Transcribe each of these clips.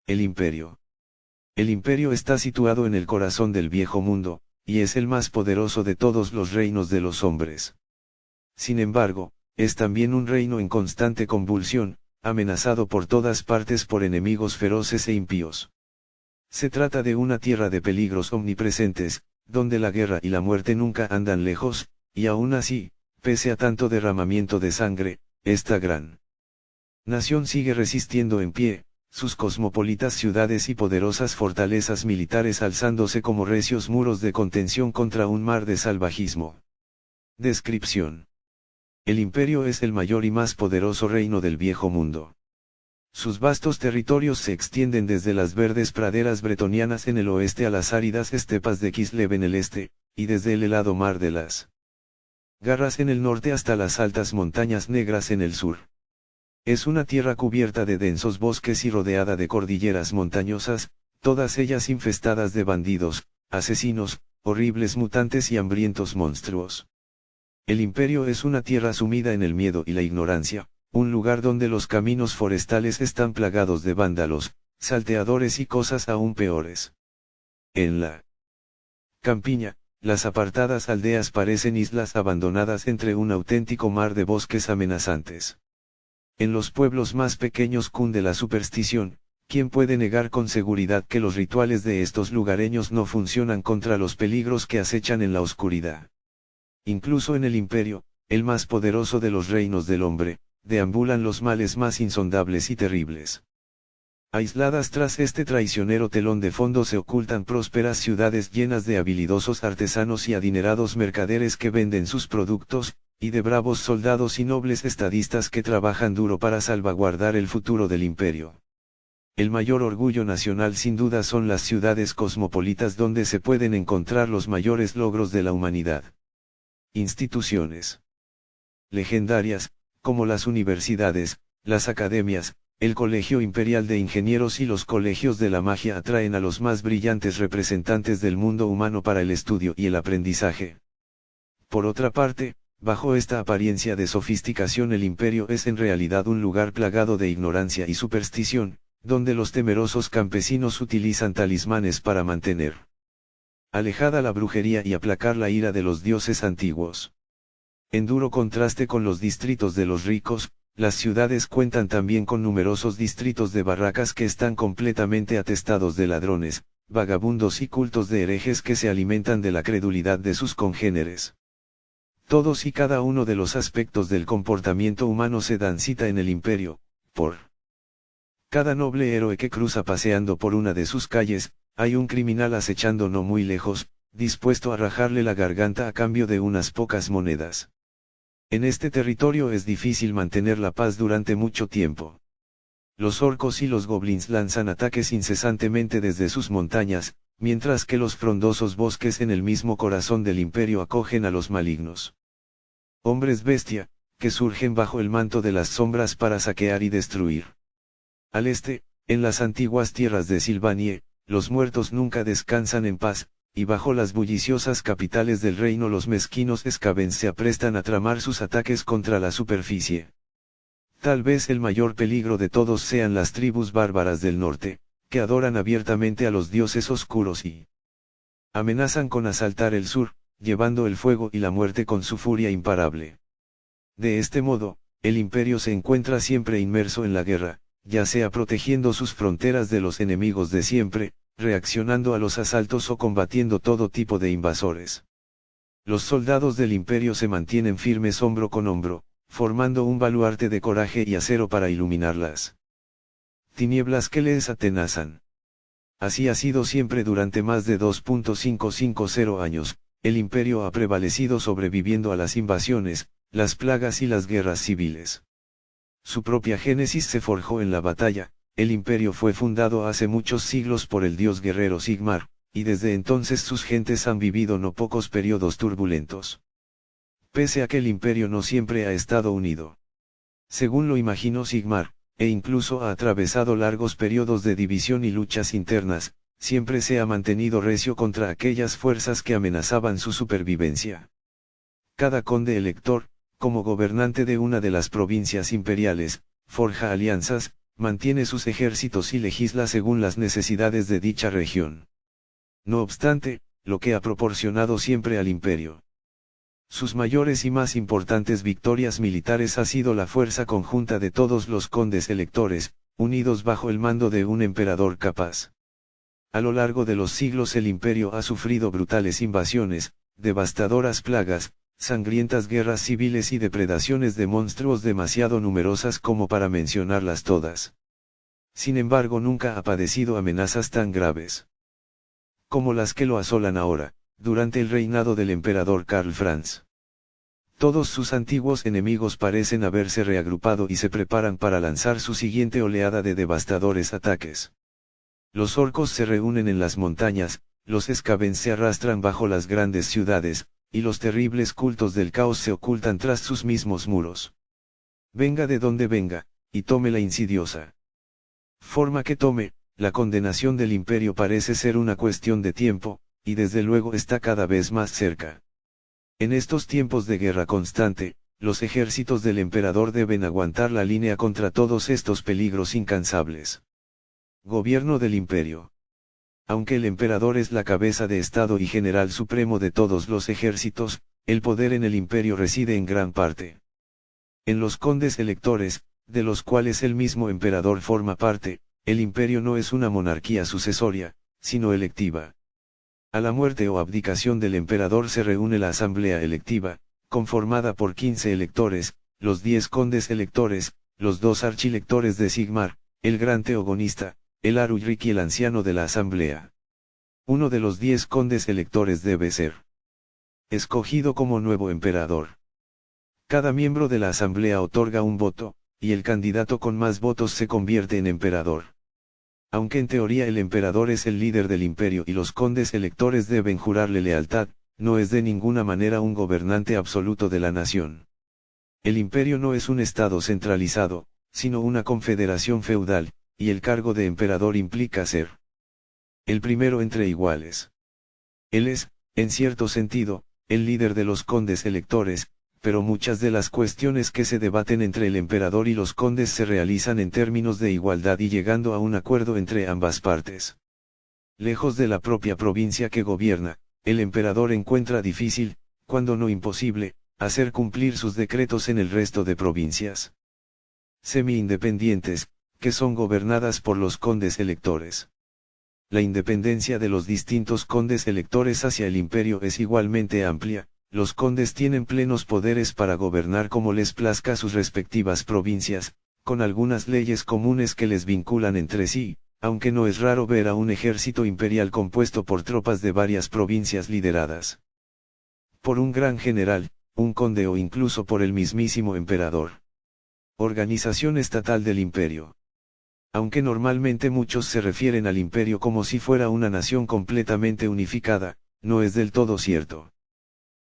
El imperio. El imperio está situado en el corazón del viejo mundo, y es el más poderoso de todos los reinos de los hombres. Sin embargo, es también un reino en constante convulsión, amenazado por todas partes por enemigos feroces e impíos. Se trata de una tierra de peligros omnipresentes, donde la guerra y la muerte nunca andan lejos, y aún así, pese a tanto derramamiento de sangre, esta gran nación sigue resistiendo en pie, sus cosmopolitas ciudades y poderosas fortalezas militares alzándose como recios muros de contención contra un mar de salvajismo. Descripción. El imperio es el mayor y más poderoso reino del viejo mundo. Sus vastos territorios se extienden desde las verdes praderas bretonianas en el oeste a las áridas estepas de Kislev en el este, y desde el helado mar de las Garras en el norte hasta las altas montañas negras en el sur. Es una tierra cubierta de densos bosques y rodeada de cordilleras montañosas, todas ellas infestadas de bandidos, asesinos, horribles mutantes y hambrientos monstruos. El imperio es una tierra sumida en el miedo y la ignorancia, un lugar donde los caminos forestales están plagados de vándalos, salteadores y cosas aún peores. En la campiña, las apartadas aldeas parecen islas abandonadas entre un auténtico mar de bosques amenazantes. En los pueblos más pequeños cunde la superstición. ¿Quién puede negar con seguridad que los rituales de estos lugareños no funcionan contra los peligros que acechan en la oscuridad? Incluso en el imperio, el más poderoso de los reinos del hombre, deambulan los males más insondables y terribles. Aisladas tras este traicionero telón de fondo se ocultan prósperas ciudades llenas de habilidosos artesanos y adinerados mercaderes que venden sus productos, y de bravos soldados y nobles estadistas que trabajan duro para salvaguardar el futuro del imperio. El mayor orgullo nacional sin duda son las ciudades cosmopolitas donde se pueden encontrar los mayores logros de la humanidad. Instituciones legendarias, como las universidades, las academias, el Colegio Imperial de Ingenieros y los colegios de la magia atraen a los más brillantes representantes del mundo humano para el estudio y el aprendizaje. Por otra parte, bajo esta apariencia de sofisticación el imperio es en realidad un lugar plagado de ignorancia y superstición, donde los temerosos campesinos utilizan talismanes para mantener alejada la brujería y aplacar la ira de los dioses antiguos. En duro contraste con los distritos de los ricos, las ciudades cuentan también con numerosos distritos de barracas que están completamente atestados de ladrones, vagabundos y cultos de herejes que se alimentan de la credulidad de sus congéneres. Todos y cada uno de los aspectos del comportamiento humano se dan cita en el imperio, por cada noble héroe que cruza paseando por una de sus calles, hay un criminal acechando no muy lejos, dispuesto a rajarle la garganta a cambio de unas pocas monedas. En este territorio es difícil mantener la paz durante mucho tiempo. Los orcos y los goblins lanzan ataques incesantemente desde sus montañas, mientras que los frondosos bosques en el mismo corazón del imperio acogen a los malignos hombres bestia, que surgen bajo el manto de las sombras para saquear y destruir. Al este, en las antiguas tierras de Silvanie, los muertos nunca descansan en paz, y bajo las bulliciosas capitales del reino los mezquinos Skavens se aprestan a tramar sus ataques contra la superficie. Tal vez el mayor peligro de todos sean las tribus bárbaras del norte, que adoran abiertamente a los dioses oscuros y amenazan con asaltar el sur, llevando el fuego y la muerte con su furia imparable. De este modo, el imperio se encuentra siempre inmerso en la guerra, ya sea protegiendo sus fronteras de los enemigos de siempre, reaccionando a los asaltos o combatiendo todo tipo de invasores. Los soldados del imperio se mantienen firmes hombro con hombro, formando un baluarte de coraje y acero para iluminar las tinieblas que les atenazan. Así ha sido siempre durante más de 2.550 años, el imperio ha prevalecido sobreviviendo a las invasiones, las plagas y las guerras civiles. Su propia génesis se forjó en la batalla. El imperio fue fundado hace muchos siglos por el dios guerrero Sigmar, y desde entonces sus gentes han vivido no pocos periodos turbulentos. Pese a que el imperio no siempre ha estado unido, según lo imaginó Sigmar, e incluso ha atravesado largos periodos de división y luchas internas, siempre se ha mantenido recio contra aquellas fuerzas que amenazaban su supervivencia. Cada conde elector, como gobernante de una de las provincias imperiales, forja alianzas, mantiene sus ejércitos y legisla según las necesidades de dicha región. No obstante, lo que ha proporcionado siempre al imperio sus mayores y más importantes victorias militares ha sido la fuerza conjunta de todos los condes electores, unidos bajo el mando de un emperador capaz. A lo largo de los siglos el imperio ha sufrido brutales invasiones, devastadoras plagas, sangrientas guerras civiles y depredaciones de monstruos demasiado numerosas como para mencionarlas todas. Sin embargo, nunca ha padecido amenazas tan graves como las que lo asolan ahora, durante el reinado del emperador Karl Franz. Todos sus antiguos enemigos parecen haberse reagrupado y se preparan para lanzar su siguiente oleada de devastadores ataques. Los orcos se reúnen en las montañas, los Skavens se arrastran bajo las grandes ciudades, y los terribles cultos del caos se ocultan tras sus mismos muros. Venga de donde venga, y tome la insidiosa forma que tome, la condenación del imperio parece ser una cuestión de tiempo, y desde luego está cada vez más cerca. En estos tiempos de guerra constante, los ejércitos del emperador deben aguantar la línea contra todos estos peligros incansables. Gobierno del imperio. Aunque el emperador es la cabeza de Estado y general supremo de todos los ejércitos, el poder en el imperio reside en gran parte en los condes electores, de los cuales el mismo emperador forma parte. El imperio no es una monarquía sucesoria, sino electiva. A la muerte o abdicación del emperador se reúne la asamblea electiva, conformada por 15 electores, los 10 condes electores, los 2 archilectores de Sigmar, el gran teogonista, el Arulrik y el anciano de la asamblea. Uno de los 10 condes electores debe ser escogido como nuevo emperador. Cada miembro de la asamblea otorga un voto, y el candidato con más votos se convierte en emperador. Aunque en teoría el emperador es el líder del imperio y los condes electores deben jurarle lealtad, no es de ninguna manera un gobernante absoluto de la nación. El imperio no es un estado centralizado, sino una confederación feudal, y el cargo de emperador implica ser el primero entre iguales. Él es, en cierto sentido, el líder de los condes electores, pero muchas de las cuestiones que se debaten entre el emperador y los condes se realizan en términos de igualdad y llegando a un acuerdo entre ambas partes. Lejos de la propia provincia que gobierna, el emperador encuentra difícil, cuando no imposible, hacer cumplir sus decretos en el resto de provincias semi-independientes, que son gobernadas por los condes electores. La independencia de los distintos condes electores hacia el imperio es igualmente amplia. Los condes tienen plenos poderes para gobernar como les plazca sus respectivas provincias, con algunas leyes comunes que les vinculan entre sí, aunque no es raro ver a un ejército imperial compuesto por tropas de varias provincias lideradas por un gran general, un conde o incluso por el mismísimo emperador. Organización estatal del imperio. Aunque normalmente muchos se refieren al imperio como si fuera una nación completamente unificada, no es del todo cierto.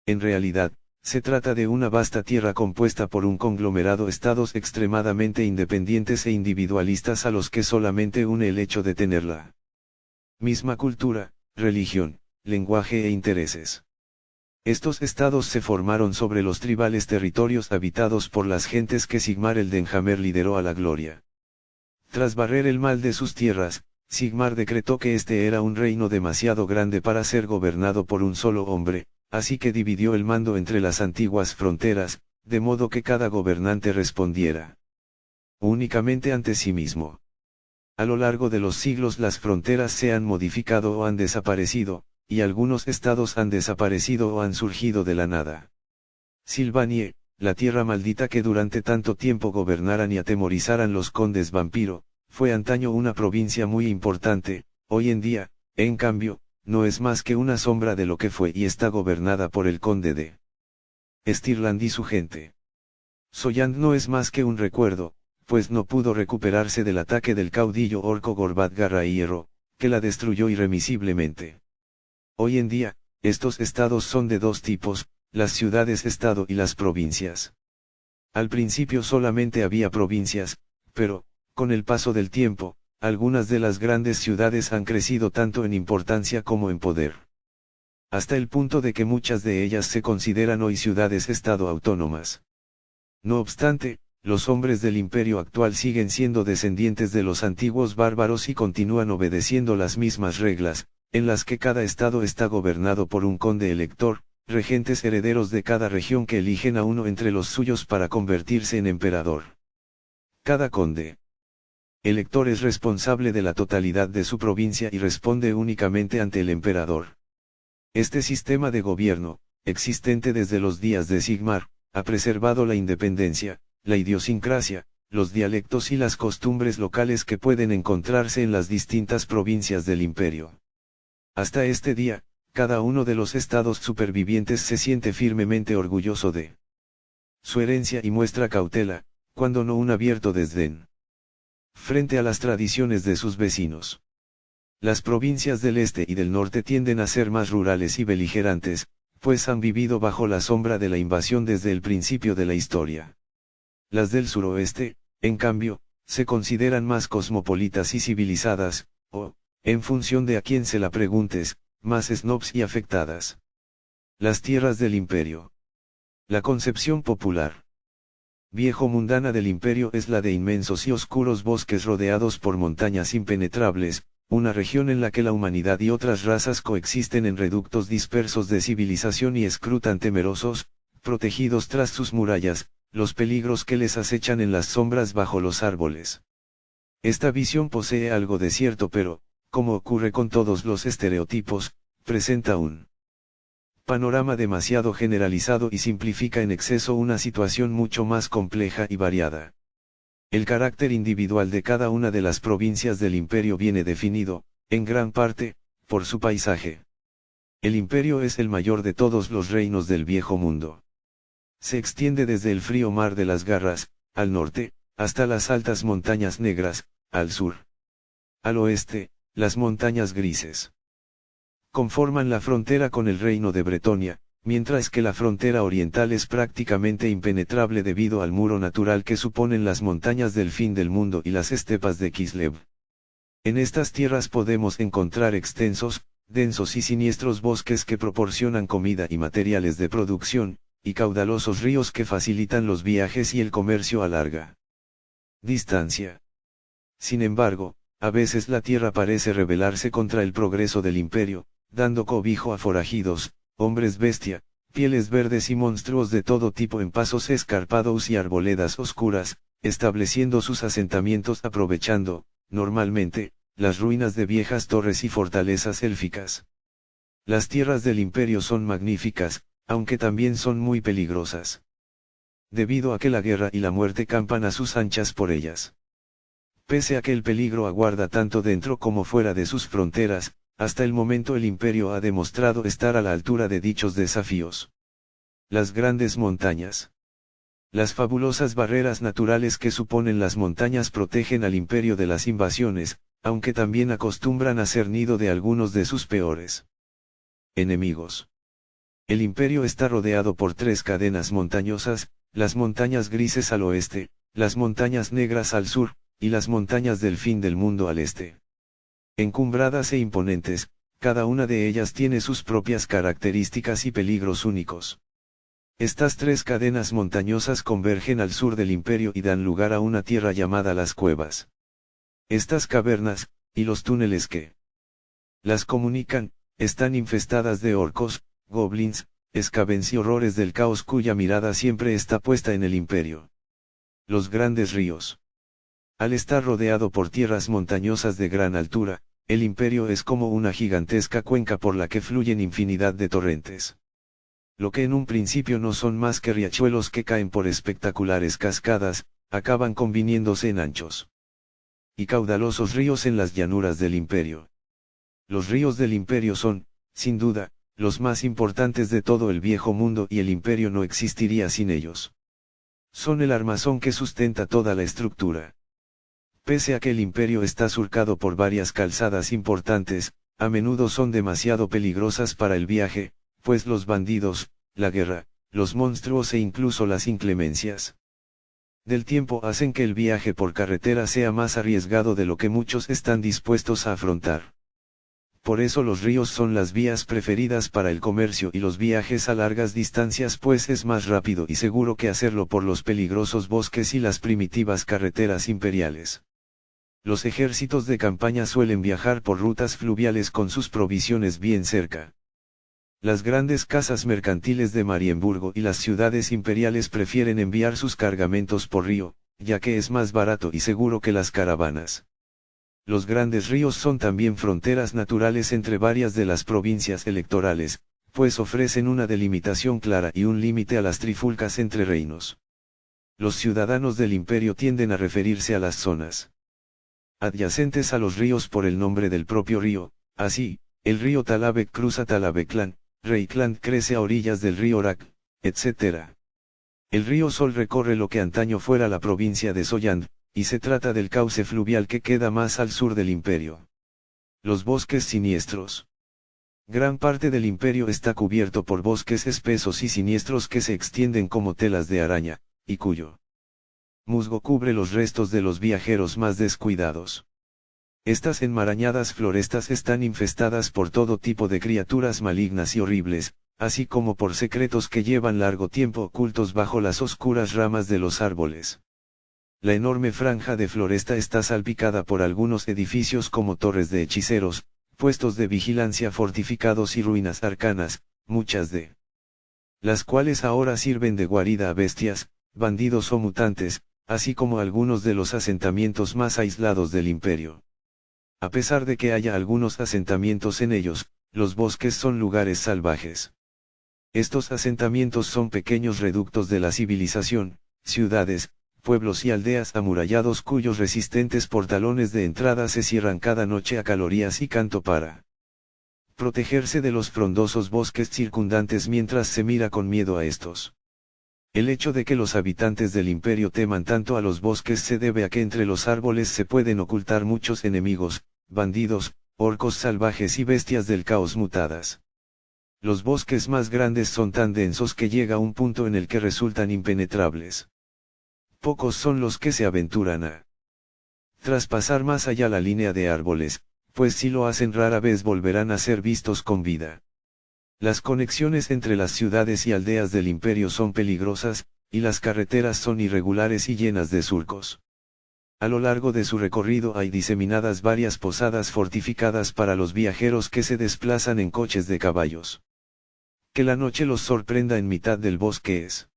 En realidad, se trata de una vasta tierra compuesta por un conglomerado estados extremadamente independientes e individualistas a los que solamente une el hecho de tener la misma cultura, religión, lenguaje e intereses. Estos estados se formaron sobre los tribales territorios habitados por las gentes que Sigmar el Denhammer lideró a la gloria. Tras barrer el mal de sus tierras, Sigmar decretó que este era un reino demasiado grande para ser gobernado por un solo hombre, así que dividió el mando entre las antiguas fronteras, de modo que cada gobernante respondiera únicamente ante sí mismo. A lo largo de los siglos las fronteras se han modificado o han desaparecido, y algunos estados han desaparecido o han surgido de la nada. Silvanie, la tierra maldita que durante tanto tiempo gobernaran y atemorizaran los condes vampiro, fue antaño una provincia muy importante, hoy en día, en cambio, no es más que una sombra de lo que fue y está gobernada por el conde de Stirland y su gente. Soyand no es más que un recuerdo, pues no pudo recuperarse del ataque del caudillo orco Gorbat Garraíero, que la destruyó irremisiblemente. Hoy en día, estos estados son de dos tipos, las ciudades-estado y las provincias. Al principio solamente había provincias, pero, con el paso del tiempo, algunas de las grandes ciudades han crecido tanto en importancia como en poder. Hasta el punto de que muchas de ellas se consideran hoy ciudades-estado autónomas. No obstante, Los hombres del imperio actual siguen siendo descendientes de los antiguos bárbaros y continúan obedeciendo las mismas reglas, en las que cada estado está gobernado por un conde elector, regentes herederos de cada región que eligen a uno entre los suyos para convertirse en emperador. Cada conde elector es responsable de la totalidad de su provincia y responde únicamente ante el emperador. Este sistema de gobierno, existente desde los días de Sigmar, ha preservado la independencia, la idiosincrasia, los dialectos y las costumbres locales que pueden encontrarse en las distintas provincias del imperio. Hasta este día, cada uno de los estados supervivientes se siente firmemente orgulloso de su herencia y muestra cautela, cuando no un abierto desdén, frente a las tradiciones de sus vecinos. Las provincias del este y del norte tienden a ser más rurales y beligerantes, pues han vivido bajo la sombra de la invasión desde el principio de la historia. Las del suroeste, en cambio, se consideran más cosmopolitas y civilizadas, o, en función de a quién se la preguntes, más snobs y afectadas. Las tierras del imperio. La concepción popular viejo mundana del imperio es la de inmensos y oscuros bosques rodeados por montañas impenetrables, una región en la que la humanidad y otras razas coexisten en reductos dispersos de civilización y escrutan temerosos, protegidos tras sus murallas, los peligros que les acechan en las sombras bajo los árboles. Esta visión posee algo de cierto pero, como ocurre con todos los estereotipos, presenta un panorama demasiado generalizado y simplifica en exceso una situación mucho más compleja y variada. El carácter individual de cada una de las provincias del imperio viene definido, en gran parte, por su paisaje. El imperio es el mayor de todos los reinos del viejo mundo. Se extiende desde el frío mar de las Garras, al norte, hasta las altas montañas negras, al sur. Al oeste, las montañas grises conforman la frontera con el reino de Bretonia, mientras que la frontera oriental es prácticamente impenetrable debido al muro natural que suponen las montañas del fin del mundo y las estepas de Kislev. En estas tierras podemos encontrar extensos, densos y siniestros bosques que proporcionan comida y materiales de producción, y caudalosos ríos que facilitan los viajes y el comercio a larga distancia. Sin embargo, a veces la tierra parece rebelarse contra el progreso del imperio, dando cobijo a forajidos, hombres bestia, pieles verdes y monstruos de todo tipo en pasos escarpados y arboledas oscuras, estableciendo sus asentamientos aprovechando, normalmente, las ruinas de viejas torres y fortalezas élficas. Las tierras del imperio son magníficas, aunque también son muy peligrosas, debido a que la guerra y la muerte campan a sus anchas por ellas. Pese a que el peligro aguarda tanto dentro como fuera de sus fronteras, hasta el momento el imperio ha demostrado estar a la altura de dichos desafíos. Las grandes montañas. Las fabulosas barreras naturales que suponen las montañas protegen al imperio de las invasiones, aunque también acostumbran a ser nido de algunos de sus peores enemigos. El imperio está rodeado por tres cadenas montañosas, las montañas grises al oeste, las montañas negras al sur, y las montañas del fin del mundo al este. Encumbradas e imponentes, cada una de ellas tiene sus propias características y peligros únicos. Estas tres cadenas montañosas convergen al sur del imperio y dan lugar a una tierra llamada las cuevas. Estas cavernas, y los túneles que las comunican, están infestadas de orcos, goblins, skavens y horrores del caos cuya mirada siempre está puesta en el imperio. Los grandes ríos. Al estar rodeado por tierras montañosas de gran altura, el imperio es como una gigantesca cuenca por la que fluyen infinidad de torrentes. Lo que en un principio no son más que riachuelos que caen por espectaculares cascadas, acaban conviniéndose en anchos y caudalosos ríos en las llanuras del imperio. Los ríos del imperio son, sin duda, los más importantes de todo el viejo mundo y el imperio no existiría sin ellos. Son el armazón que sustenta toda la estructura. Pese a que el imperio está surcado por varias calzadas importantes, a menudo son demasiado peligrosas para el viaje, pues los bandidos, la guerra, los monstruos e incluso las inclemencias del tiempo hacen que el viaje por carretera sea más arriesgado de lo que muchos están dispuestos a afrontar. Por eso los ríos son las vías preferidas para el comercio y los viajes a largas distancias, pues es más rápido y seguro que hacerlo por los peligrosos bosques y las primitivas carreteras imperiales. Los ejércitos de campaña suelen viajar por rutas fluviales con sus provisiones bien cerca. Las grandes casas mercantiles de Marienburgo y las ciudades imperiales prefieren enviar sus cargamentos por río, ya que es más barato y seguro que las caravanas. Los grandes ríos son también fronteras naturales entre varias de las provincias electorales, pues ofrecen una delimitación clara y un límite a las trifulcas entre reinos. Los ciudadanos del imperio tienden a referirse a las zonas adyacentes a los ríos por el nombre del propio río. Así, el río Talabek cruza Talabeklan, Reikland crece a orillas del río Orak, etc. El río Sol recorre lo que antaño fuera la provincia de Soyand, y se trata del cauce fluvial que queda más al sur del imperio. Los bosques siniestros. Gran parte del imperio está cubierto por bosques espesos y siniestros que se extienden como telas de araña, y cuyo musgo cubre los restos de los viajeros más descuidados. Estas enmarañadas florestas están infestadas por todo tipo de criaturas malignas y horribles, así como por secretos que llevan largo tiempo ocultos bajo las oscuras ramas de los árboles. La enorme franja de floresta está salpicada por algunos edificios como torres de hechiceros, puestos de vigilancia fortificados y ruinas arcanas, muchas de las cuales ahora sirven de guarida a bestias, bandidos o mutantes, así como algunos de los asentamientos más aislados del imperio. A pesar de que haya algunos asentamientos en ellos, los bosques son lugares salvajes. Estos asentamientos son pequeños reductos de la civilización, ciudades, pueblos y aldeas amurallados cuyos resistentes portalones de entrada se cierran cada noche a calorías y canto para protegerse de los frondosos bosques circundantes mientras se mira con miedo a estos. El hecho de que los habitantes del imperio teman tanto a los bosques se debe a que entre los árboles se pueden ocultar muchos enemigos, bandidos, orcos salvajes y bestias del caos mutadas. Los bosques más grandes son tan densos que llega un punto en el que resultan impenetrables. Pocos son los que se aventuran a traspasar más allá la línea de árboles, pues si lo hacen rara vez volverán a ser vistos con vida. Las conexiones entre las ciudades y aldeas del imperio son peligrosas, y las carreteras son irregulares y llenas de surcos. A lo largo de su recorrido hay diseminadas varias posadas fortificadas para los viajeros que se desplazan en coches de caballos. Que la noche los sorprenda en mitad del bosque es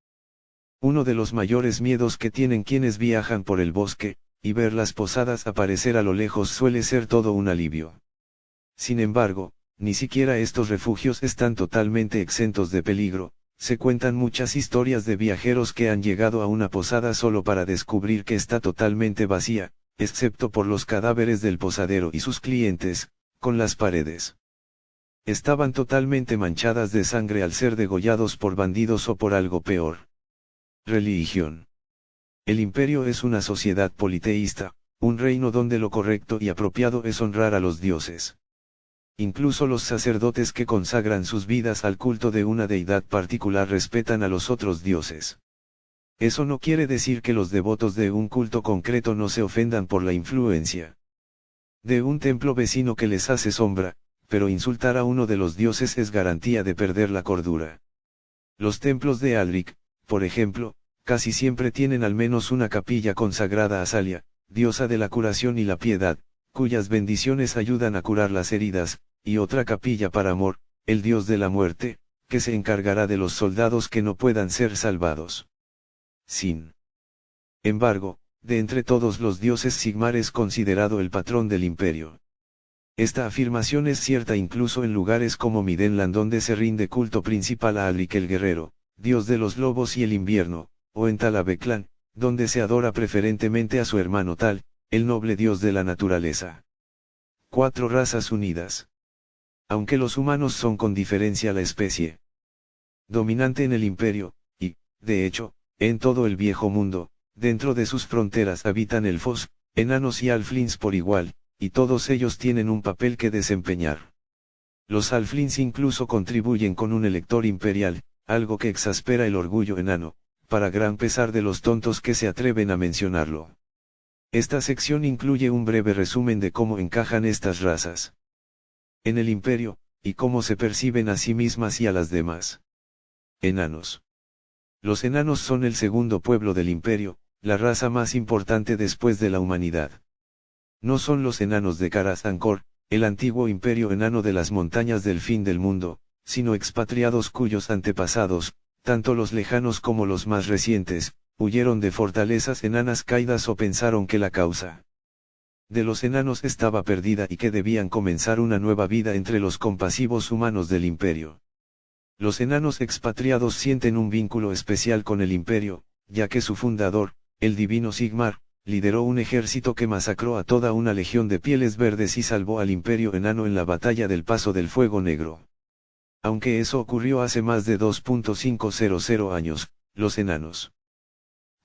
uno de los mayores miedos que tienen quienes viajan por el bosque, y ver las posadas aparecer a lo lejos suele ser todo un alivio. Sin embargo, ni siquiera estos refugios están totalmente exentos de peligro. Se cuentan muchas historias de viajeros que han llegado a una posada solo para descubrir que está totalmente vacía, excepto por los cadáveres del posadero y sus clientes, con las paredes estaban totalmente manchadas de sangre al ser degollados por bandidos o por algo peor. Religión. El imperio es una sociedad politeísta, un reino donde lo correcto y apropiado es honrar a los dioses. Incluso los sacerdotes que consagran sus vidas al culto de una deidad particular respetan a los otros dioses. Eso no quiere decir que los devotos de un culto concreto no se ofendan por la influencia de un templo vecino que les hace sombra, pero insultar a uno de los dioses es garantía de perder la cordura. Los templos de Alric, por ejemplo, casi siempre tienen al menos una capilla consagrada a Salia, diosa de la curación y la piedad, cuyas bendiciones ayudan a curar las heridas, y otra capilla para Amor, el dios de la muerte, que se encargará de los soldados que no puedan ser salvados. Sin embargo, de entre todos los dioses Sigmar es considerado el patrón del imperio. Esta afirmación es cierta incluso en lugares como Midenland, donde se rinde culto principal a Alric el guerrero, dios de los lobos y el invierno, o en Talabeclan, donde se adora preferentemente a su hermano Tal, el noble dios de la naturaleza. 4 razas unidas. Aunque los humanos son con diferencia la especie dominante en el imperio, y, de hecho, en todo el viejo mundo, dentro de sus fronteras habitan elfos, enanos y halflings por igual, y todos ellos tienen un papel que desempeñar. Los halflings incluso contribuyen con un elector imperial, algo que exaspera el orgullo enano, para gran pesar de los tontos que se atreven a mencionarlo. Esta sección incluye un breve resumen de cómo encajan estas razas. En el imperio, y cómo se perciben a sí mismas y a las demás. Enanos. Los enanos son el segundo pueblo del imperio, la raza más importante después de la humanidad. No son los enanos de Karazancor, el antiguo imperio enano de las montañas del fin del mundo, sino expatriados cuyos antepasados, tanto los lejanos como los más recientes, huyeron de fortalezas enanas caídas o pensaron que la causa de los enanos estaba perdida y que debían comenzar una nueva vida entre los compasivos humanos del imperio. Los enanos expatriados sienten un vínculo especial con el imperio, ya que su fundador, el divino Sigmar, lideró un ejército que masacró a toda una legión de pieles verdes y salvó al imperio enano en la batalla del Paso del Fuego Negro. Aunque eso ocurrió hace más de 2.500 años, los enanos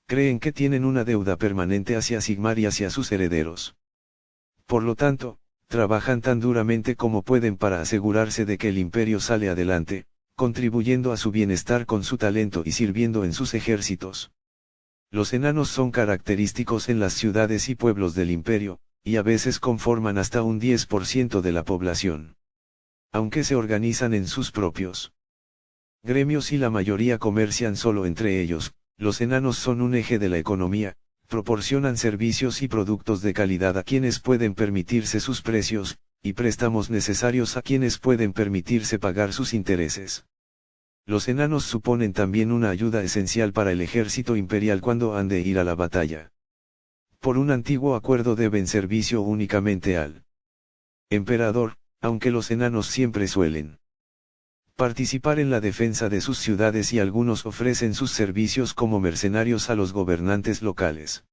creen que tienen una deuda permanente hacia Sigmar y hacia sus herederos. Por lo tanto, trabajan tan duramente como pueden para asegurarse de que el imperio sale adelante, contribuyendo a su bienestar con su talento y sirviendo en sus ejércitos. Los enanos son característicos en las ciudades y pueblos del imperio, y a veces conforman hasta un 10% de la población. Aunque se organizan en sus propios gremios y la mayoría comercian solo entre ellos, los enanos son un eje de la economía, proporcionan servicios y productos de calidad a quienes pueden permitirse sus precios, y préstamos necesarios a quienes pueden permitirse pagar sus intereses. Los enanos suponen también una ayuda esencial para el ejército imperial cuando han de ir a la batalla. Por un antiguo acuerdo deben servicio únicamente al emperador, aunque los enanos siempre suelen participar en la defensa de sus ciudades y algunos ofrecen sus servicios como mercenarios a los gobernantes locales.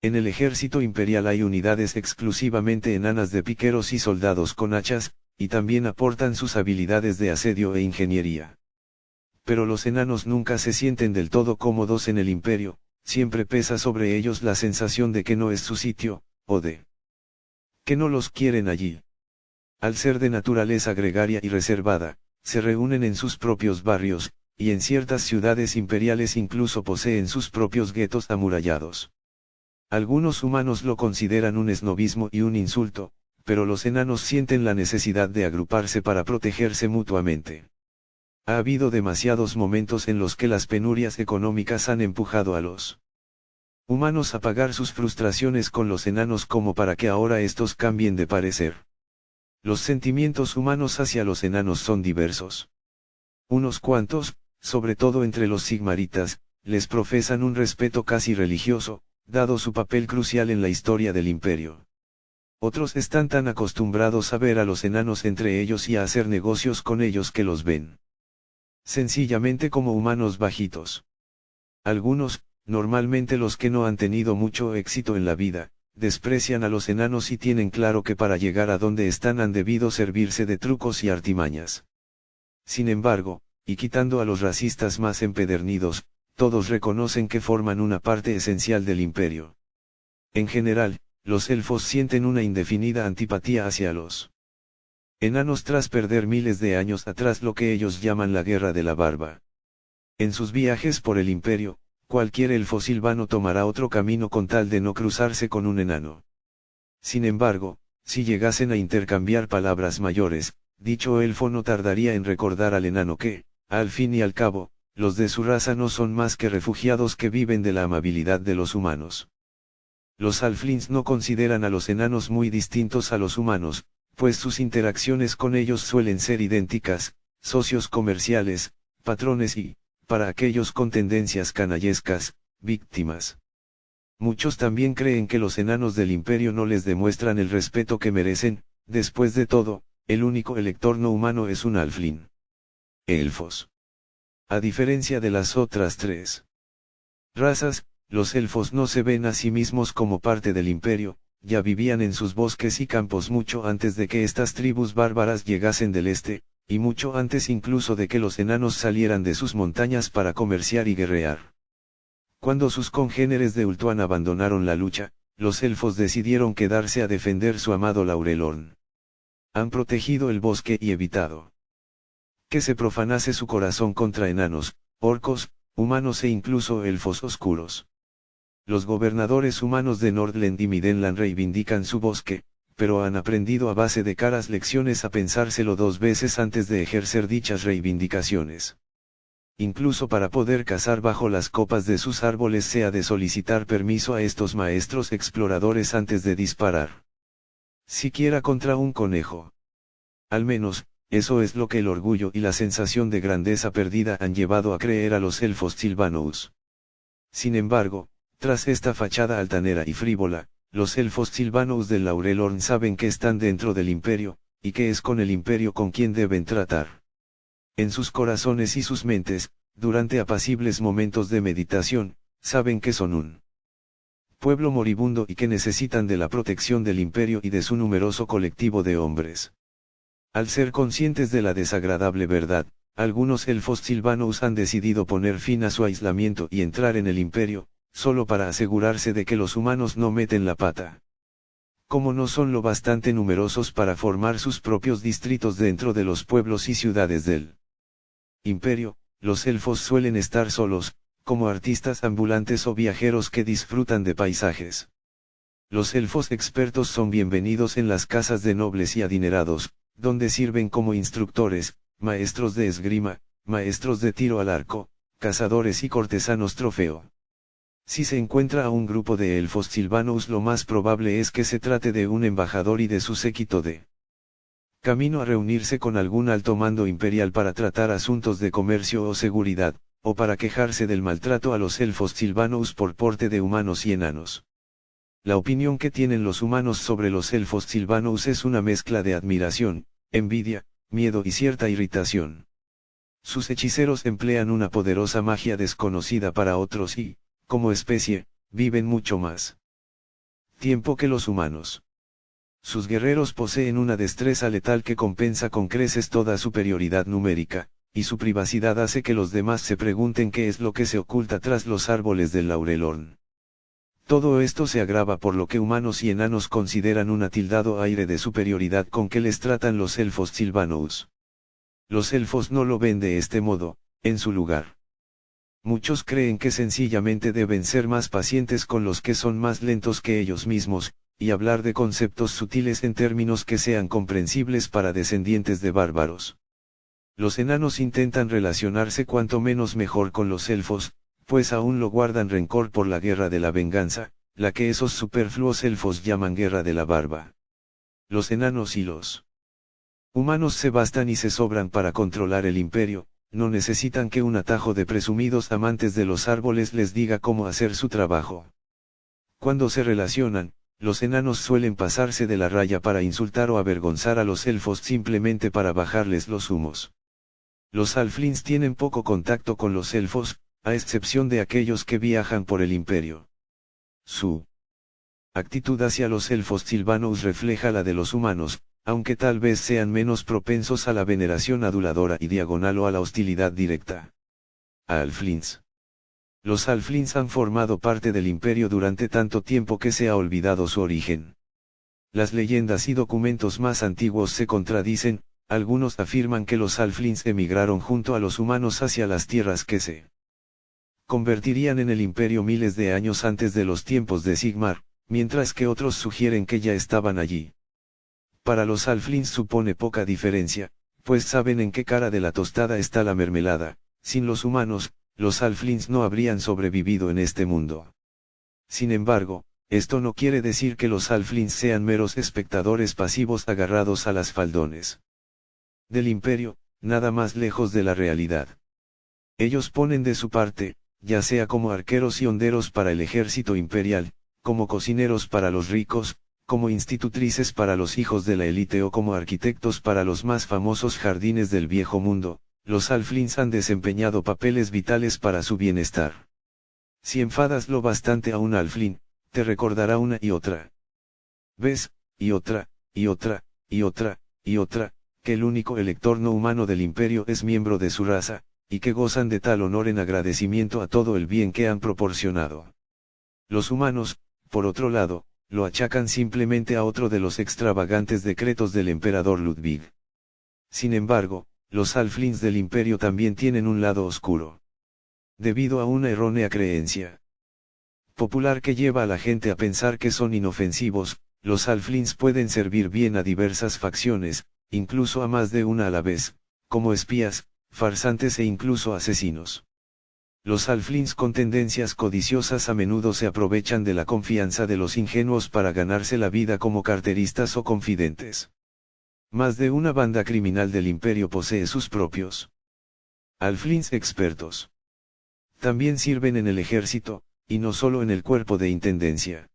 En el ejército imperial hay unidades exclusivamente enanas de piqueros y soldados con hachas, y también aportan sus habilidades de asedio e ingeniería. Pero los enanos nunca se sienten del todo cómodos en el imperio, siempre pesa sobre ellos la sensación de que no es su sitio, o de que no los quieren allí. Al ser de naturaleza gregaria y reservada, se reúnen en sus propios barrios, y en ciertas ciudades imperiales incluso poseen sus propios guetos amurallados. Algunos humanos lo consideran un esnobismo y un insulto, pero los enanos sienten la necesidad de agruparse para protegerse mutuamente. Ha habido demasiados momentos en los que las penurias económicas han empujado a los humanos a pagar sus frustraciones con los enanos como para que ahora estos cambien de parecer. Los sentimientos humanos hacia los enanos son diversos. Unos cuantos, sobre todo entre los sigmaritas, les profesan un respeto casi religioso, dado su papel crucial en la historia del imperio. Otros están tan acostumbrados a ver a los enanos entre ellos y a hacer negocios con ellos que los ven sencillamente como humanos bajitos. Algunos, normalmente los que no han tenido mucho éxito en la vida, desprecian a los enanos y tienen claro que para llegar a donde están han debido servirse de trucos y artimañas. Sin embargo, y quitando a los racistas más empedernidos, todos reconocen que forman una parte esencial del imperio. En general, los elfos sienten una indefinida antipatía hacia los enanos tras perder miles de años atrás lo que ellos llaman la Guerra de la Barba. En sus viajes por el imperio, cualquier elfo silvano tomará otro camino con tal de no cruzarse con un enano. Sin embargo, si llegasen a intercambiar palabras mayores, dicho elfo no tardaría en recordar al enano que, al fin y al cabo, los de su raza no son más que refugiados que viven de la amabilidad de los humanos. Los halflings no consideran a los enanos muy distintos a los humanos, pues sus interacciones con ellos suelen ser idénticas, socios comerciales, patrones y, para aquellos con tendencias canallescas, víctimas. Muchos también creen que los enanos del imperio no les demuestran el respeto que merecen, después de todo, el único elector no humano es un halfling. Elfos. A diferencia de las otras tres razas, los elfos no se ven a sí mismos como parte del imperio, ya vivían en sus bosques y campos mucho antes de que estas tribus bárbaras llegasen del este, y mucho antes incluso de que los enanos salieran de sus montañas para comerciar y guerrear. Cuando sus congéneres de Ultuan abandonaron la lucha, los elfos decidieron quedarse a defender su amado Laurelorn. Han protegido el bosque y evitado que se profanase su corazón contra enanos, orcos, humanos e incluso elfos oscuros. Los gobernadores humanos de Nordland y Midenland reivindican su bosque, pero han aprendido a base de caras lecciones a pensárselo 2 veces antes de ejercer dichas reivindicaciones. Incluso para poder cazar bajo las copas de sus árboles se ha de solicitar permiso a estos maestros exploradores antes de disparar. Siquiera contra un conejo. Al menos, eso es lo que el orgullo y la sensación de grandeza perdida han llevado a creer a los elfos Sylvanos. Sin embargo, tras esta fachada altanera y frívola, los elfos Sylvanos del Laurelorn saben que están dentro del imperio, y que es con el imperio con quien deben tratar. En sus corazones y sus mentes, durante apacibles momentos de meditación, saben que son un pueblo moribundo y que necesitan de la protección del imperio y de su numeroso colectivo de hombres. Al ser conscientes de la desagradable verdad, algunos elfos Sylvanos han decidido poner fin a su aislamiento y entrar en el imperio, solo para asegurarse de que los humanos no meten la pata. Como no son lo bastante numerosos para formar sus propios distritos dentro de los pueblos y ciudades del imperio, los elfos suelen estar solos, como artistas ambulantes o viajeros que disfrutan de paisajes. Los elfos expertos son bienvenidos en las casas de nobles y adinerados, donde sirven como instructores, maestros de esgrima, maestros de tiro al arco, cazadores y cortesanos trofeo. Si se encuentra a un grupo de elfos Sylvanos, lo más probable es que se trate de un embajador y de su séquito de camino a reunirse con algún alto mando imperial para tratar asuntos de comercio o seguridad, o para quejarse del maltrato a los elfos Sylvanos por parte de humanos y enanos. La opinión que tienen los humanos sobre los elfos Sylvanos es una mezcla de admiración, envidia, miedo y cierta irritación. Sus hechiceros emplean una poderosa magia desconocida para otros y, como especie, viven mucho más tiempo que los humanos. Sus guerreros poseen una destreza letal que compensa con creces toda superioridad numérica, y su privacidad hace que los demás se pregunten qué es lo que se oculta tras los árboles del Laurelorn. Todo esto se agrava por lo que humanos y enanos consideran un atildado aire de superioridad con que les tratan los elfos Sylvanos. Los elfos no lo ven de este modo, en su lugar. Muchos creen que sencillamente deben ser más pacientes con los que son más lentos que ellos mismos, y hablar de conceptos sutiles en términos que sean comprensibles para descendientes de bárbaros. Los enanos intentan relacionarse cuanto menos mejor con los elfos, pues aún lo guardan rencor por la guerra de la venganza, la que esos superfluos elfos llaman guerra de la barba. Los enanos y los humanos se bastan y se sobran para controlar el imperio, no necesitan que un atajo de presumidos amantes de los árboles les diga cómo hacer su trabajo. Cuando se relacionan, los enanos suelen pasarse de la raya para insultar o avergonzar a los elfos simplemente para bajarles los humos. Los halflings tienen poco contacto con los elfos, a excepción de aquellos que viajan por el imperio. Su actitud hacia los elfos Sylvanos refleja la de los humanos, aunque tal vez sean menos propensos a la veneración aduladora y diagonal o a la hostilidad directa. Halflings. Los halflings han formado parte del imperio durante tanto tiempo que se ha olvidado su origen. Las leyendas y documentos más antiguos se contradicen, algunos afirman que los halflings emigraron junto a los humanos hacia las tierras que se convertirían en el imperio miles de años antes de los tiempos de Sigmar, mientras que otros sugieren que ya estaban allí. Para los halflings supone poca diferencia, pues saben en qué cara de la tostada está la mermelada. Sin los humanos, los halflings no habrían sobrevivido en este mundo. Sin embargo, esto no quiere decir que los halflings sean meros espectadores pasivos agarrados a las faldones del imperio, nada más lejos de la realidad. Ellos ponen de su parte, ya sea como arqueros y honderos para el ejército imperial, como cocineros para los ricos, como institutrices para los hijos de la élite o como arquitectos para los más famosos jardines del viejo mundo. Los halflings han desempeñado papeles vitales para su bienestar. Si enfadas lo bastante a un halfling, te recordará una y otra vez, y otra, y otra, y otra, y otra, que el único elector no humano del imperio es miembro de su raza, y que gozan de tal honor en agradecimiento a todo el bien que han proporcionado. Los humanos, por otro lado, lo achacan simplemente a otro de los extravagantes decretos del emperador Ludwig. Sin embargo, los halflings del imperio también tienen un lado oscuro. Debido a una errónea creencia popular que lleva a la gente a pensar que son inofensivos, los halflings pueden servir bien a diversas facciones, incluso a más de una a la vez, como espías, farsantes e incluso asesinos. Los halflings con tendencias codiciosas a menudo se aprovechan de la confianza de los ingenuos para ganarse la vida como carteristas o confidentes. Más de una banda criminal del imperio posee sus propios halflings expertos. También sirven en el ejército, y no solo en el cuerpo de intendencia.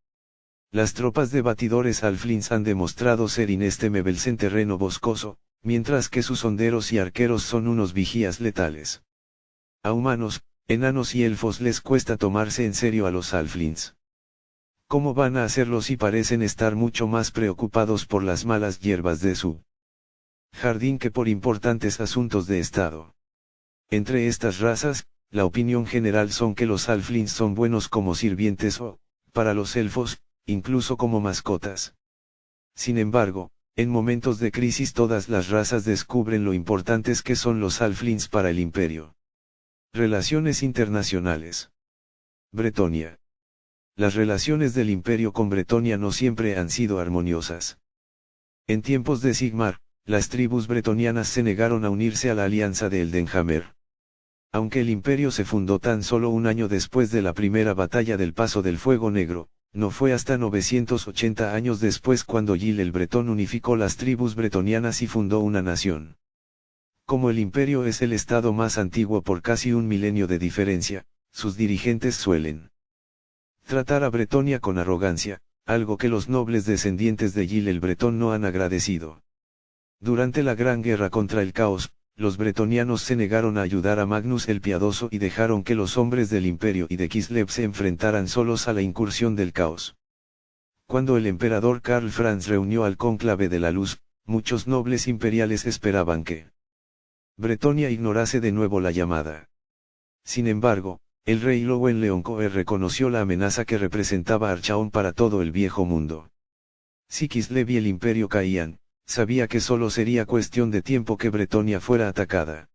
Las tropas de batidores halflings han demostrado ser inestimables en terreno boscoso, mientras que sus honderos y arqueros son unos vigías letales. A humanos, enanos y elfos les cuesta tomarse en serio a los halflings. ¿Cómo van a hacerlo si parecen estar mucho más preocupados por las malas hierbas de su jardín que por importantes asuntos de estado? Entre estas razas, la opinión general son que los halflings son buenos como sirvientes o, para los elfos, incluso como mascotas. Sin embargo, en momentos de crisis todas las razas descubren lo importantes que son los halflings para el imperio. Relaciones internacionales. Bretonia. Las relaciones del imperio con Bretonia no siempre han sido armoniosas. En tiempos de Sigmar, las tribus bretonianas se negaron a unirse a la alianza de Eldenhammer. Aunque el imperio se fundó tan solo un año después de la primera batalla del Paso del Fuego Negro, no fue hasta 980 años después cuando Gil el Bretón unificó las tribus bretonianas y fundó una nación. Como el imperio es el estado más antiguo por casi un milenio de diferencia, sus dirigentes suelen tratar a Bretonia con arrogancia, algo que los nobles descendientes de Gil el Bretón no han agradecido. Durante la Gran Guerra contra el Caos, los bretonianos se negaron a ayudar a Magnus el Piadoso y dejaron que los hombres del imperio y de Kislev se enfrentaran solos a la incursión del Caos. Cuando el emperador Karl Franz reunió al cónclave de la luz, muchos nobles imperiales esperaban que Bretonia ignorase de nuevo la llamada. Sin embargo, el rey Lowen Leoncoe reconoció la amenaza que representaba Archaon para todo el viejo mundo. Si Kislev y el imperio caían, sabía que solo sería cuestión de tiempo que Bretonia fuera atacada.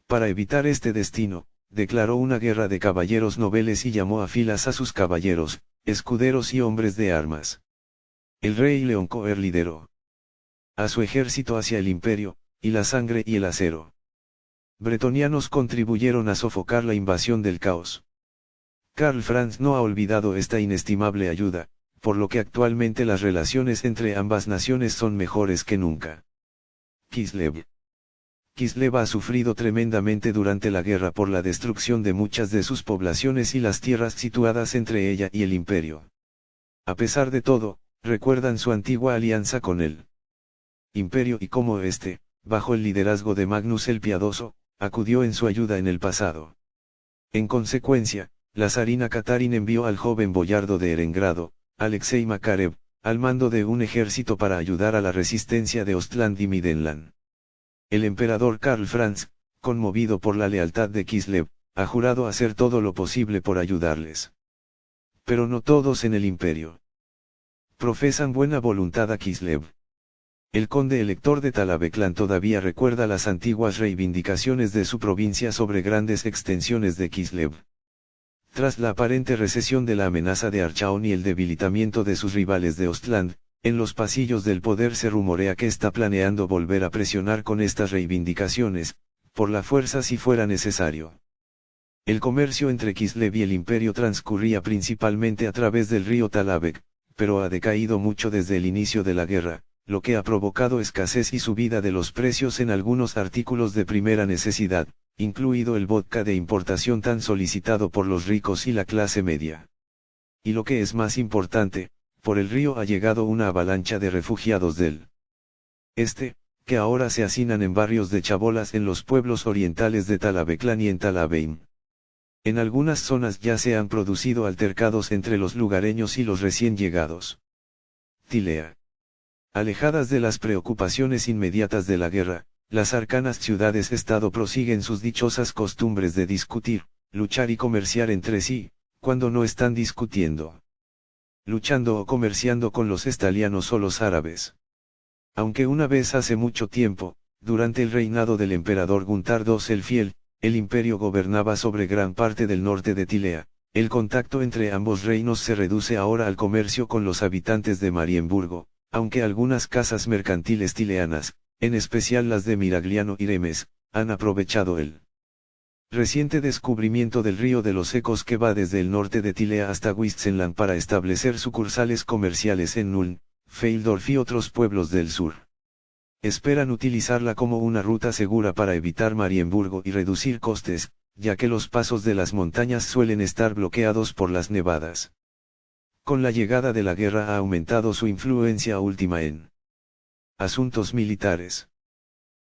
Para evitar este destino, declaró una guerra de caballeros nobles y llamó a filas a sus caballeros, escuderos y hombres de armas. El rey Leoncoe lideró a su ejército hacia el imperio, y la sangre y el acero bretonianos contribuyeron a sofocar la invasión del Caos. Karl Franz no ha olvidado esta inestimable ayuda, por lo que actualmente las relaciones entre ambas naciones son mejores que nunca. Kislev. Kislev ha sufrido tremendamente durante la guerra por la destrucción de muchas de sus poblaciones y las tierras situadas entre ella y el imperio. A pesar de todo, recuerdan su antigua alianza con el imperio y cómo éste, bajo el liderazgo de Magnus el Piadoso, acudió en su ayuda en el pasado. En consecuencia, la zarina Katarín envió al joven boyardo de Erengrado, Alexei Makarev, al mando de un ejército para ayudar a la resistencia de Ostland y Midenland. El emperador Karl Franz, conmovido por la lealtad de Kislev, ha jurado hacer todo lo posible por ayudarles. Pero no todos en el imperio profesan buena voluntad a Kislev. El conde elector de Talabeclan todavía recuerda las antiguas reivindicaciones de su provincia sobre grandes extensiones de Kislev. Tras la aparente recesión de la amenaza de Archaon y el debilitamiento de sus rivales de Ostland, en los pasillos del poder se rumorea que está planeando volver a presionar con estas reivindicaciones, por la fuerza si fuera necesario. El comercio entre Kislev y el imperio transcurría principalmente a través del río Talabek, pero ha decaído mucho desde el inicio de la guerra, lo que ha provocado escasez y subida de los precios en algunos artículos de primera necesidad, incluido el vodka de importación tan solicitado por los ricos y la clase media. Y lo que es más importante, por el río ha llegado una avalancha de refugiados del este, que ahora se hacinan en barrios de chabolas en los pueblos orientales de Talabeclan y en Talabeim. En algunas zonas ya se han producido altercados entre los lugareños y los recién llegados. Tilea. Alejadas de las preocupaciones inmediatas de la guerra, las arcanas ciudades-estado prosiguen sus dichosas costumbres de discutir, luchar y comerciar entre sí, cuando no están discutiendo, luchando o comerciando con los estalianos o los árabes. Aunque una vez hace mucho tiempo, durante el reinado del emperador Guntar II el Fiel, el imperio gobernaba sobre gran parte del norte de Tilea, El contacto entre ambos reinos se reduce ahora al comercio con los habitantes de Marienburgo, aunque algunas casas mercantiles tileanas, en especial las de Miragliano y Remes, han aprovechado el reciente descubrimiento del río de los Ecos que va desde el norte de Tilea hasta Wissenland para establecer sucursales comerciales en Nuln, Feildorf y otros pueblos del sur. Esperan utilizarla como una ruta segura para evitar Marienburgo y reducir costes, ya que los pasos de las montañas suelen estar bloqueados por las nevadas. Con la llegada de la guerra ha aumentado su influencia última en asuntos militares.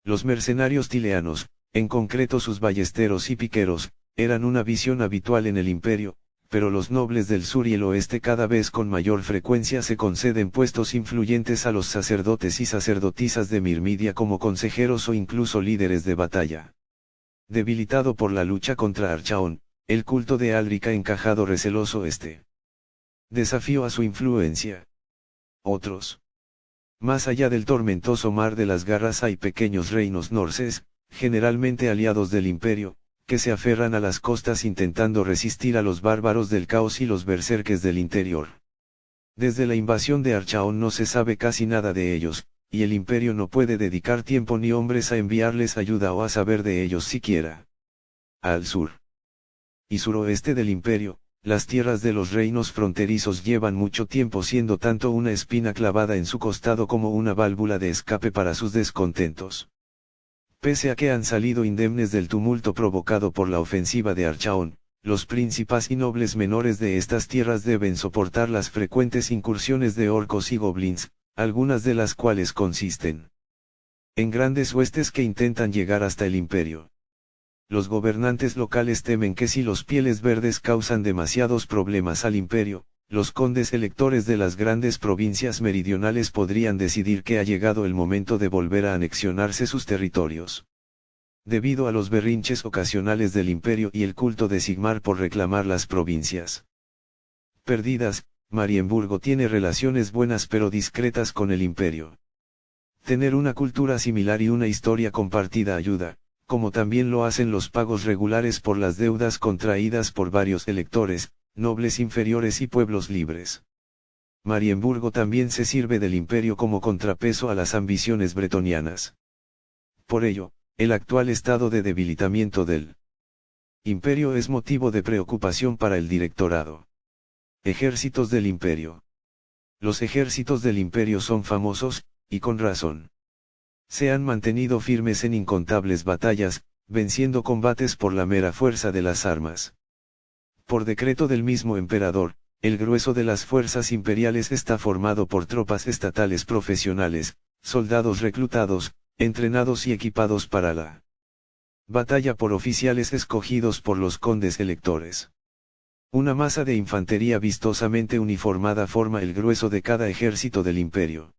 Los mercenarios tileanos, en concreto sus ballesteros y piqueros, eran una visión habitual en el imperio, pero los nobles del sur y el oeste cada vez con mayor frecuencia se conceden puestos influyentes a los sacerdotes y sacerdotisas de Mirmidia como consejeros o incluso líderes de batalla. Debilitado por la lucha contra Archaón, el culto de Alric ha encajado receloso este desafío a su influencia. Otros. Más allá del tormentoso mar de las garras hay pequeños reinos norses, generalmente aliados del imperio, que se aferran a las costas intentando resistir a los bárbaros del caos y los berserques del interior. Desde la invasión de Archaón no se sabe casi nada de ellos, y el imperio no puede dedicar tiempo ni hombres a enviarles ayuda o a saber de ellos siquiera. Al sur y suroeste del imperio, las tierras de los reinos fronterizos llevan mucho tiempo siendo tanto una espina clavada en su costado como una válvula de escape para sus descontentos. Pese a que han salido indemnes del tumulto provocado por la ofensiva de Archaón, los príncipes y nobles menores de estas tierras deben soportar las frecuentes incursiones de orcos y goblins, algunas de las cuales consisten en grandes huestes que intentan llegar hasta el imperio. Los gobernantes locales temen que si los pieles verdes causan demasiados problemas al imperio, los condes electores de las grandes provincias meridionales podrían decidir que ha llegado el momento de volver a anexionarse sus territorios. Debido a los berrinches ocasionales del imperio y el culto de Sigmar por reclamar las provincias perdidas, Marienburgo tiene relaciones buenas pero discretas con el imperio. Tener una cultura similar y una historia compartida ayuda, como también lo hacen los pagos regulares por las deudas contraídas por varios electores, nobles inferiores y pueblos libres. Marienburgo también se sirve del imperio como contrapeso a las ambiciones bretonianas. Por ello, el actual estado de debilitamiento del imperio es motivo de preocupación para el directorado. Ejércitos del imperio. Los ejércitos del imperio son famosos, y con razón. Se han mantenido firmes en incontables batallas, venciendo combates por la mera fuerza de las armas. Por decreto del mismo emperador, el grueso de las fuerzas imperiales está formado por tropas estatales profesionales, soldados reclutados, entrenados y equipados para la batalla por oficiales escogidos por los condes electores. Una masa de infantería vistosamente uniformada forma el grueso de cada ejército del imperio.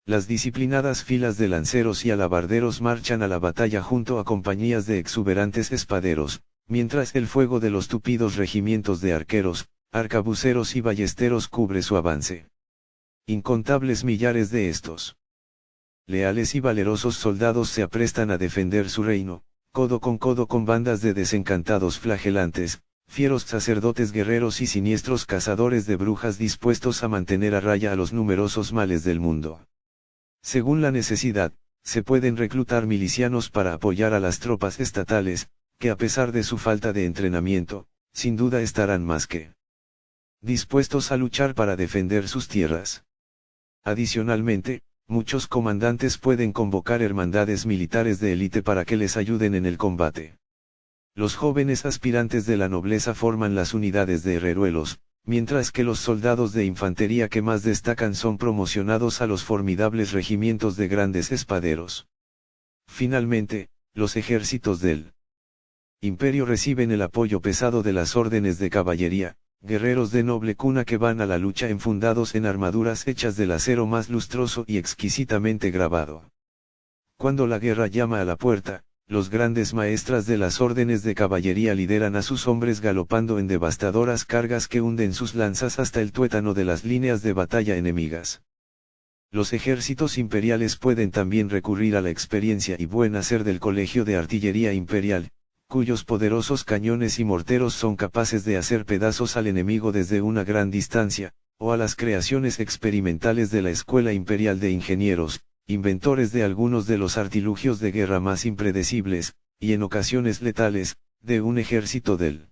Las disciplinadas filas de lanceros y alabarderos marchan a la batalla junto a compañías de exuberantes espaderos, mientras el fuego de los tupidos regimientos de arqueros, arcabuceros y ballesteros cubre su avance. Incontables millares de estos leales y valerosos soldados se aprestan a defender su reino, codo con bandas de desencantados flagelantes, fieros sacerdotes guerreros y siniestros cazadores de brujas dispuestos a mantener a raya a los numerosos males del mundo. Según la necesidad, se pueden reclutar milicianos para apoyar a las tropas estatales, que a pesar de su falta de entrenamiento, sin duda estarán más que dispuestos a luchar para defender sus tierras. Adicionalmente, muchos comandantes pueden convocar hermandades militares de élite para que les ayuden en el combate. Los jóvenes aspirantes de la nobleza forman las unidades de herreruelos, mientras que los soldados de infantería que más destacan son promocionados a los formidables regimientos de grandes espaderos. Finalmente, los ejércitos del imperio reciben el apoyo pesado de las órdenes de caballería, guerreros de noble cuna que van a la lucha enfundados en armaduras hechas del acero más lustroso y exquisitamente grabado. Cuando la guerra llama a la puerta, los grandes maestras de las órdenes de caballería lideran a sus hombres galopando en devastadoras cargas que hunden sus lanzas hasta el tuétano de las líneas de batalla enemigas. Los ejércitos imperiales pueden también recurrir a la experiencia y buen hacer del Colegio de Artillería Imperial, cuyos poderosos cañones y morteros son capaces de hacer pedazos al enemigo desde una gran distancia, o a las creaciones experimentales de la Escuela Imperial de Ingenieros, inventores de algunos de los artilugios de guerra más impredecibles, y en ocasiones letales, de un ejército del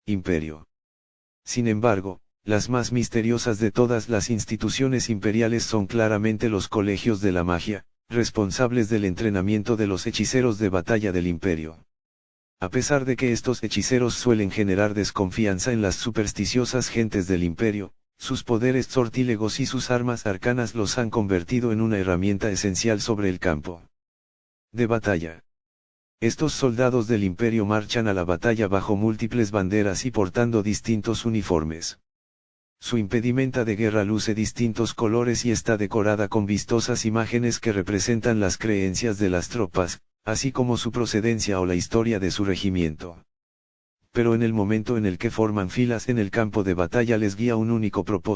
Imperio. Sin embargo, las más misteriosas de todas las instituciones imperiales son claramente los colegios de la magia, responsables del entrenamiento de los hechiceros de batalla del Imperio. A pesar de que estos hechiceros suelen generar desconfianza en las supersticiosas gentes del Imperio, sus poderes sortílegos y sus armas arcanas los han convertido en una herramienta esencial sobre el campo de batalla. Estos soldados del Imperio marchan a la batalla bajo múltiples banderas y portando distintos uniformes. Su impedimenta de guerra luce distintos colores y está decorada con vistosas imágenes que representan las creencias de las tropas, así como su procedencia o la historia de su regimiento. Pero en el momento en el que forman filas en el campo de batalla les guía un único propósito.